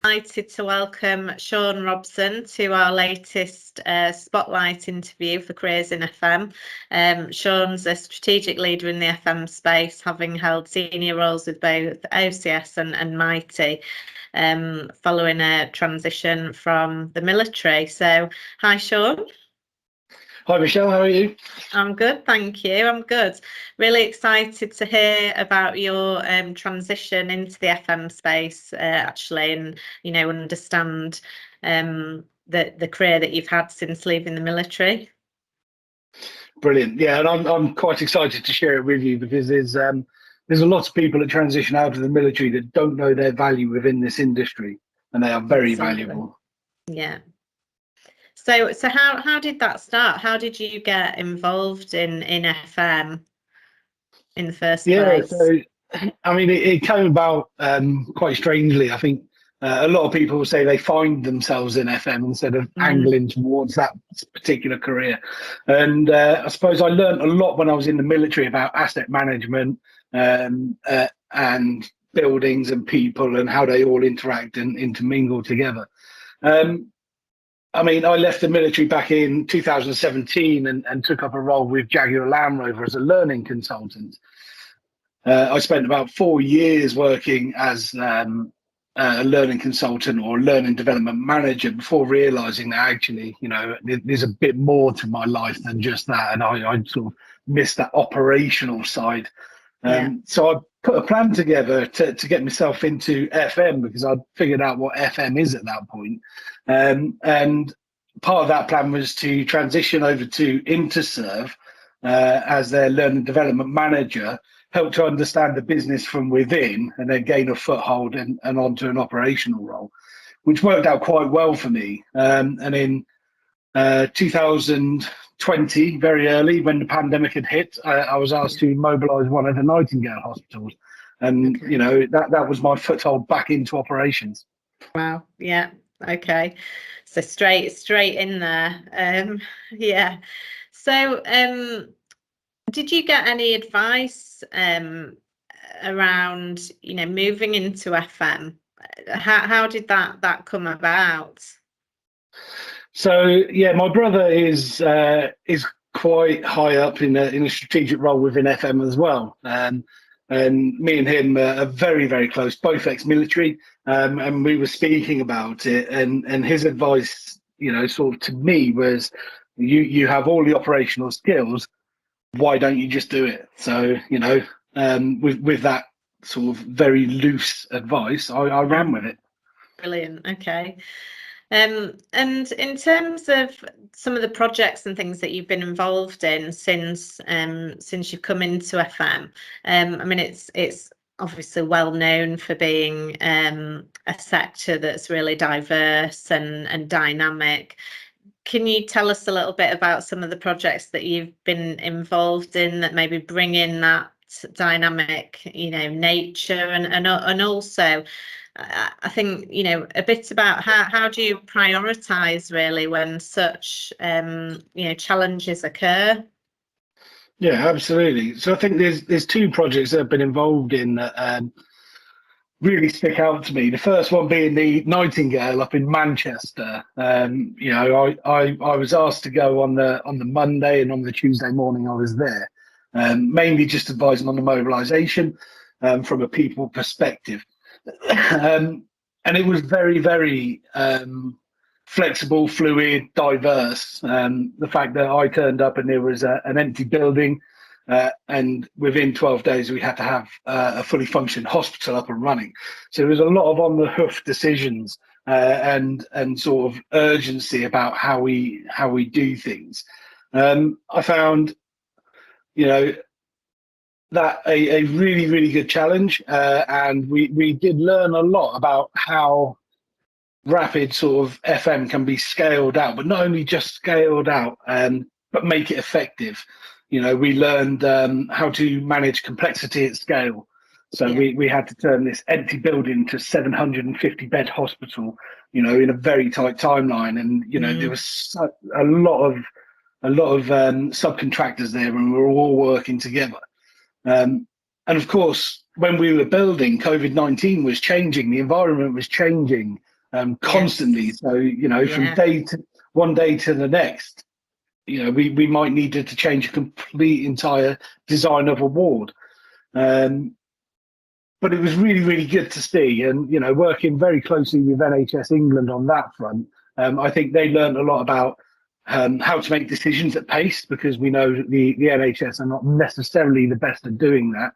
Delighted to welcome Sean Robson to our latest Spotlight interview for Careers in FM. Sean's a strategic leader in the FM space, having held senior roles with both OCS and Mighty, following a transition from the military. So, hi, Sean. Hi, Michelle. How are you? I'm good, thank you. I'm good. Really excited to hear about your transition into the FM space, actually, and understand the career that you've had since leaving the military. Brilliant. Yeah, and I'm quite excited to share it with you because there's a lot of people that transition out of the military that don't know their value within this industry, and they are very valuable. Yeah. So how did that start? How did you get involved in FM in the first place? So I mean, it came about quite strangely. I think a lot of people say they find themselves in FM instead of angling towards that particular career. And I suppose I learned a lot when I was in the military about asset management and buildings and people and how they all interact and intermingle together. I mean, I left the military back in 2017 and took up a role with Jaguar Land Rover as a learning consultant. I spent about 4 years working as a learning consultant or learning development manager before realizing that actually, there's a bit more to my life than just that. And I sort of missed that operational side. So I put a plan together to get myself into FM because I'd figured out what FM is at that point. And part of that plan was to transition over to Interserve as their learning development manager, help to understand the business from within and then gain a foothold and onto an operational role, which worked out quite well for me. And in 2020, very early, when the pandemic had hit, I was asked to mobilise one of the Nightingale hospitals. And, that was my foothold back into operations. Wow. Yeah. Okay. So straight in there. Yeah. So did you get any advice around, moving into FM? How did that come about? So yeah, my brother is quite high up in a strategic role within FM as well, and me and him are very, very close, both ex-military, and we were speaking about it, and his advice, sort of to me was, you have all the operational skills, why don't you just do it? So with that sort of very loose advice, I ran with it. Brilliant. Okay. And in terms of some of the projects and things that you've been involved in since you've come into FM, I mean, it's obviously well known for being a sector that's really diverse and dynamic. Can you tell us a little bit about some of the projects that you've been involved in that maybe bring in that dynamic, nature and also, I think, a bit about how do you prioritise really when such, challenges occur? Yeah, absolutely. So I think there's two projects that I've been involved in that really stick out to me. The first one being the Nightingale up in Manchester. I was asked to go on the Monday, and on the Tuesday morning I was there, mainly just advising on the mobilisation from a people perspective. And it was very, very flexible, fluid, diverse. The fact that I turned up and there was an empty building, and within 12 days we had to have a fully functioning hospital up and running. So there was a lot of on the hoof decisions and sort of urgency about how we do things. I found, that a really, really good challenge, and we did learn a lot about how rapid sort of FM can be scaled out, but not only just scaled out, but make it effective. We learned how to manage complexity at scale. So we had to turn this empty building to 750 bed hospital, in a very tight timeline, and there was a lot of subcontractors there, and we were all working together. And of course, when we were building, COVID-19 was changing, the environment was changing, constantly. Yes. So, from one day to the next, we might need to change a complete entire design of a ward. But it was really, really good to see. And, working very closely with NHS England on that front, I think they learned a lot about how to make decisions at pace, because we know that the NHS are not necessarily the best at doing that.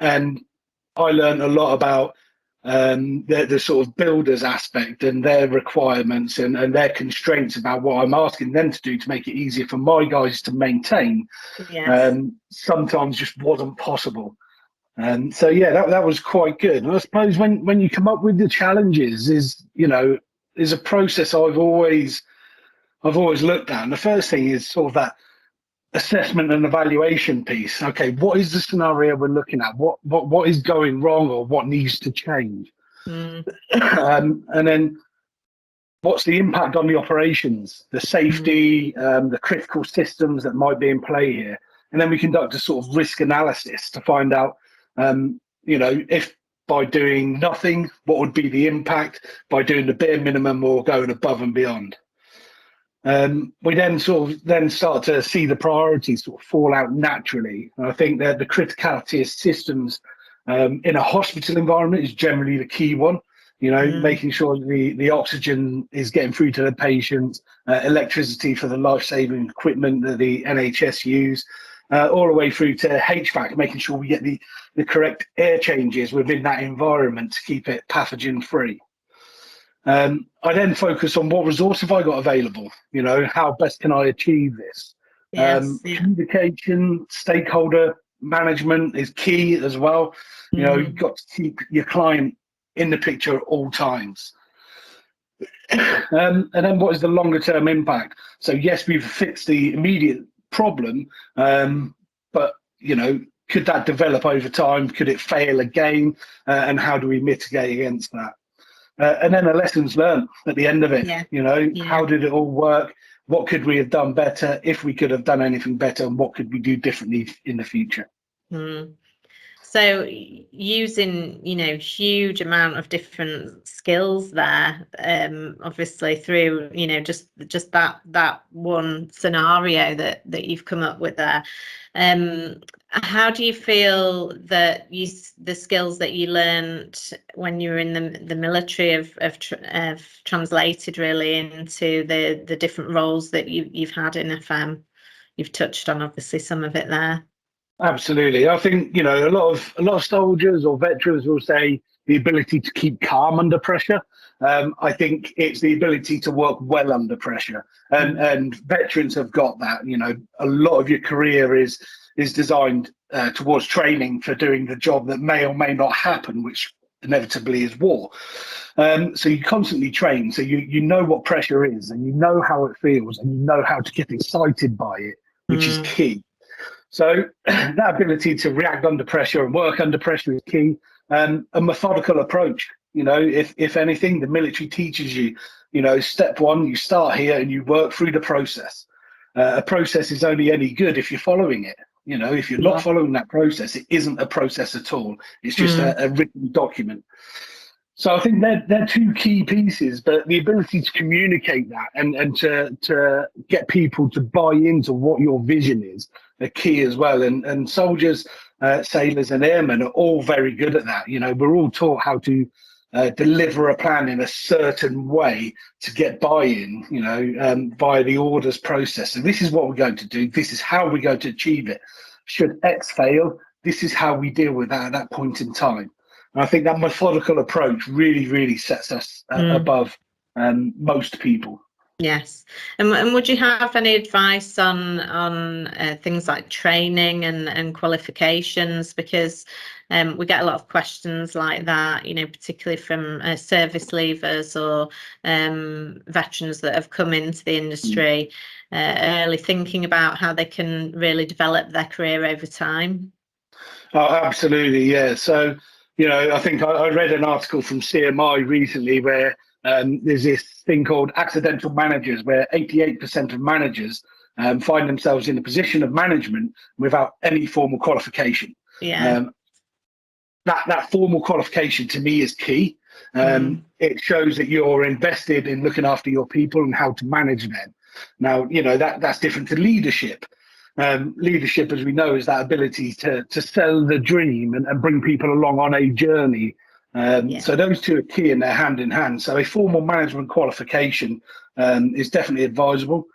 And I learned a lot about the sort of builders aspect and their requirements and their constraints about what I'm asking them to do to make it easier for my guys to maintain. Yes. Sometimes just wasn't possible. So yeah, that was quite good. And I suppose when you come up with the challenges is a process I've always looked at. And the first thing is sort of that assessment and evaluation piece. Okay, what is the scenario we're looking at? What is going wrong, or what needs to change? Mm. And then what's the impact on the operations, the safety, the critical systems that might be in play here? And then we conduct a sort of risk analysis to find out, if by doing nothing, what would be the impact, by doing the bare minimum or going above and beyond. We then start to see the priorities sort of fall out naturally. And I think that the criticality of systems in a hospital environment is generally the key one. Making sure the oxygen is getting through to the patients, electricity for the life-saving equipment that the NHS use, all the way through to HVAC, making sure we get the correct air changes within that environment to keep it pathogen-free. I then focus on what resource have I got available? How best can I achieve this? Yes. Communication, stakeholder management is key as well. You've got to keep your client in the picture at all times. And then what is the longer term impact? So yes, we've fixed the immediate problem, but could that develop over time? Could it fail again? And how do we mitigate against that? And then the lessons learned at the end of it. How did it all work? What could we have done better? If we could have done anything better, and what could we do differently in the future? So using, huge amount of different skills there, obviously through, just that one scenario that you've come up with there. How do you feel that the skills that you learned when you were in the military have translated really into the different roles that you've had in FM? You've touched on obviously some of it there. Absolutely. I think, a lot of soldiers or veterans will say the ability to keep calm under pressure. I think it's the ability to work well under pressure. And veterans have got that. A lot of your career is designed towards training for doing the job that may or may not happen, which inevitably is war. So you constantly train. So you know what pressure is, and you know how it feels, and you know how to get excited by it, which is key. So that ability to react under pressure and work under pressure is key. A methodical approach. If anything, the military teaches you, step one, you start here and you work through the process. A process is only any good if you're following it. If you're not following that process, it isn't a process at all. It's just a written document. So I think they're two key pieces, but the ability to communicate that and to get people to buy into what your vision is are key as well. And soldiers, sailors and airmen are all very good at that. We're all taught how to deliver a plan in a certain way to get buy-in, via the orders process. So this is what we're going to do. This is how we're going to achieve it. Should X fail, this is how we deal with that at that point in time. And I think that methodical approach really, really sets us above most people. Yes. And would you have any advice on things like training and qualifications? Because we get a lot of questions like that, particularly from service leavers or veterans that have come into the industry early, thinking about how they can really develop their career over time. Oh, absolutely, yeah. So, I think I read an article from CMI recently where there's this thing called accidental managers, where 88% of managers find themselves in a position of management without any formal qualification. Yeah. That formal qualification to me is key. It shows that you're invested in looking after your people and how to manage them. Now, that's different to leadership. Leadership, as we know, is that ability to sell the dream and bring people along on a journey. So those two are key, and they're hand in hand. So a formal management qualification is definitely advisable.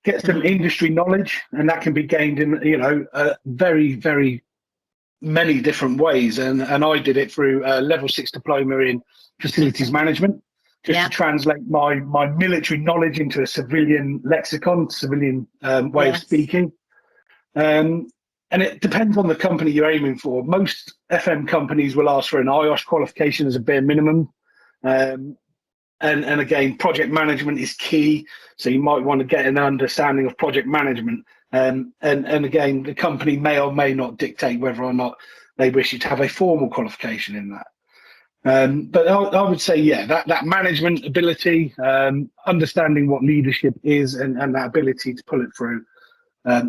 Get some industry knowledge, and that can be gained in very, very many different ways. And I did it through a level 6 diploma in facilities management, just to translate my military knowledge into a civilian lexicon, civilian way of speaking. And it depends on the company you're aiming for. Most FM companies will ask for an IOS qualification as a bare minimum. And again, project management is key. So you might want to get an understanding of project management. And again, the company may or may not dictate whether or not they wish you to have a formal qualification in that. But I would say, that management ability, understanding what leadership is, and that ability to pull it through.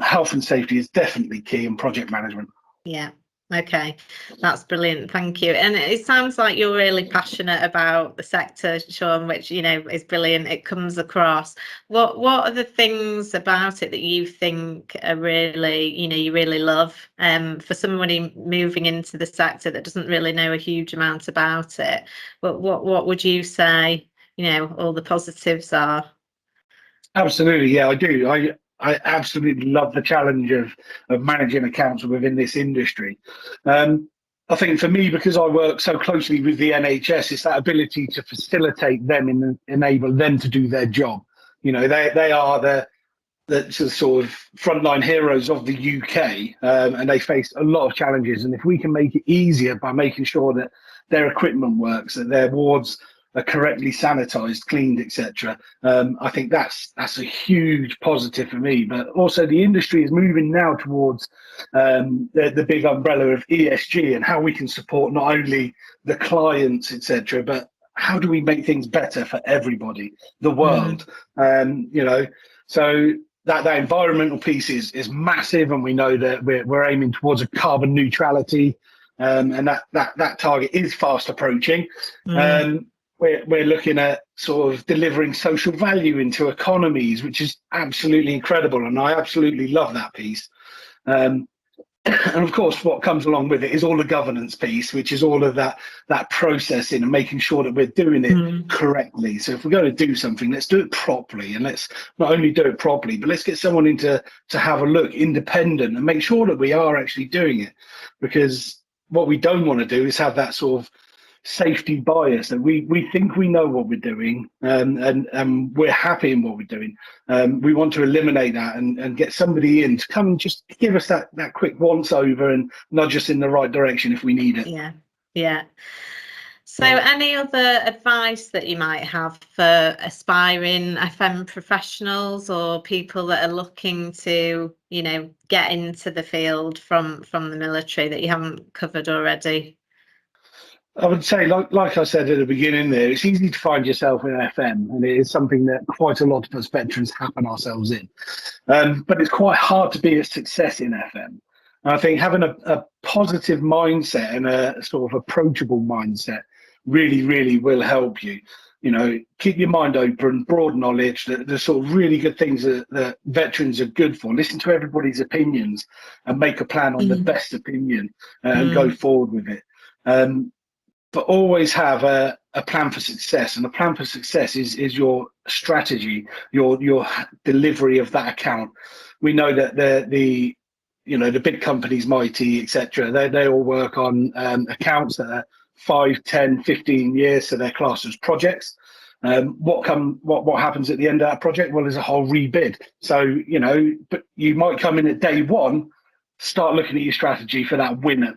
Health and safety is definitely key in project management. Yeah. Okay, that's brilliant. Thank you. And it sounds like you're really passionate about the sector, Sean, which is brilliant. It comes across. What are the things about it that you think are really, you really love? For somebody moving into the sector that doesn't really know a huge amount about it, what would you say? All the positives are. Absolutely, yeah, I do. I absolutely love the challenge of managing accounts within this industry. I think for me, because I work so closely with the NHS, it's that ability to facilitate them and enable them to do their job. They are the sort of frontline heroes of the UK, and they face a lot of challenges. And if we can make it easier by making sure that their equipment works, that their wards are correctly sanitized, cleaned, etc. I think that's a huge positive for me. But also the industry is moving now towards the big umbrella of ESG and how we can support not only the clients, etc., but how do we make things better for everybody, the world. So that environmental piece is massive, and we know that we're aiming towards a carbon neutrality, and that target is fast approaching. We're looking at sort of delivering social value into economies, which is absolutely incredible, and I absolutely love that piece. And of course, what comes along with it is all the governance piece, which is all of that processing and making sure that we're doing it correctly. So if we're going to do something, let's do it properly, and let's not only do it properly, but let's get someone in to have a look, independent, and make sure that we are actually doing it. Because what we don't want to do is have that sort of safety bias that we think we know what we're doing, and we're happy in what we're doing. We want to eliminate that and get somebody in to come and just give us that quick once over and nudge us in the right direction if we need it. Yeah. So any other advice that you might have for aspiring FM professionals or people that are looking to get into the field from the military that you haven't covered already? I would say, like I said at the beginning there, it's easy to find yourself in FM, and it is something that quite a lot of us veterans happen ourselves in. But it's quite hard to be a success in FM. And I think having a positive mindset and a sort of approachable mindset really, really will help you. Keep your mind open, broad knowledge, the sort of really good things that veterans are good for. Listen to everybody's opinions and make a plan on the best opinion and go forward with it. But always have a plan for success, and a plan for success is your strategy, your delivery of that account. We know that the big companies, Mighty, etc., they all work on accounts that are 5, 10, 15 years, so they're classed as projects. What happens at the end of that project? Well, there's a whole rebid. So but you might come in at day one, start looking at your strategy for that win at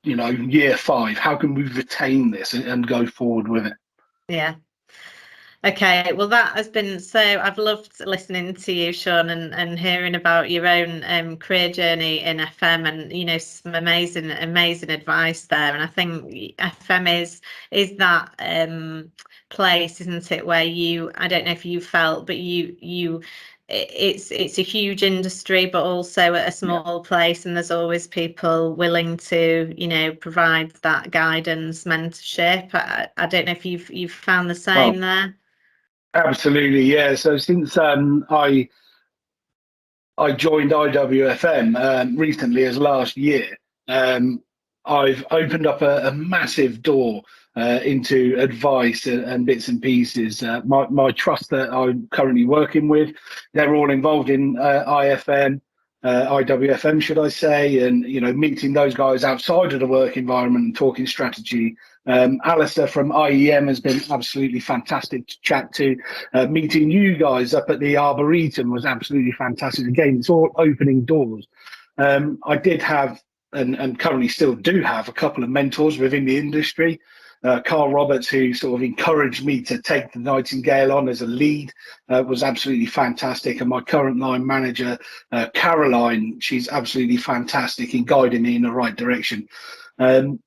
year 5. How can we retain this and go forward with it? Yeah. Okay, well, that has been I've loved listening to you, Sean, and hearing about your own career journey in FM, and some amazing advice there. And I think FM is that place, isn't it, where I don't know if you felt, but you it's a huge industry, but also at a small place, and there's always people willing to, you know, provide that guidance, mentorship. I don't know if you've found the same there. Absolutely, yeah. So since I joined IWFM recently as last year, I've opened up a massive door into advice and bits and pieces. My trust that I'm currently working with, they're all involved in IWFM, should I say, and you know, meeting those guys outside of the work environment and talking strategy. Alistair from IEM has been absolutely fantastic to chat to. Meeting you guys up at the Arboretum was absolutely fantastic. Again, it's all opening doors. I did have, and currently still do have, a couple of mentors within the industry. Carl Roberts, who sort of encouraged me to take the Nightingale on as a lead, was absolutely fantastic. And my current line manager, Caroline, she's absolutely fantastic in guiding me in the right direction. It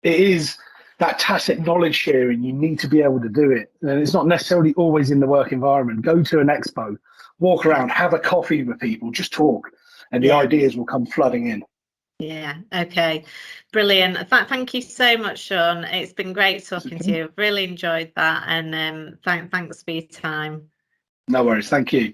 is that tacit knowledge sharing. You need to be able to do it. And it's not necessarily always in the work environment. Go to an expo, walk around, have a coffee with people, just talk, and the ideas will come flooding in. Yeah, okay, brilliant. Thank you so much, Sean. It's been great talking to you. I've really enjoyed that, and thanks for your time. No worries, thank you.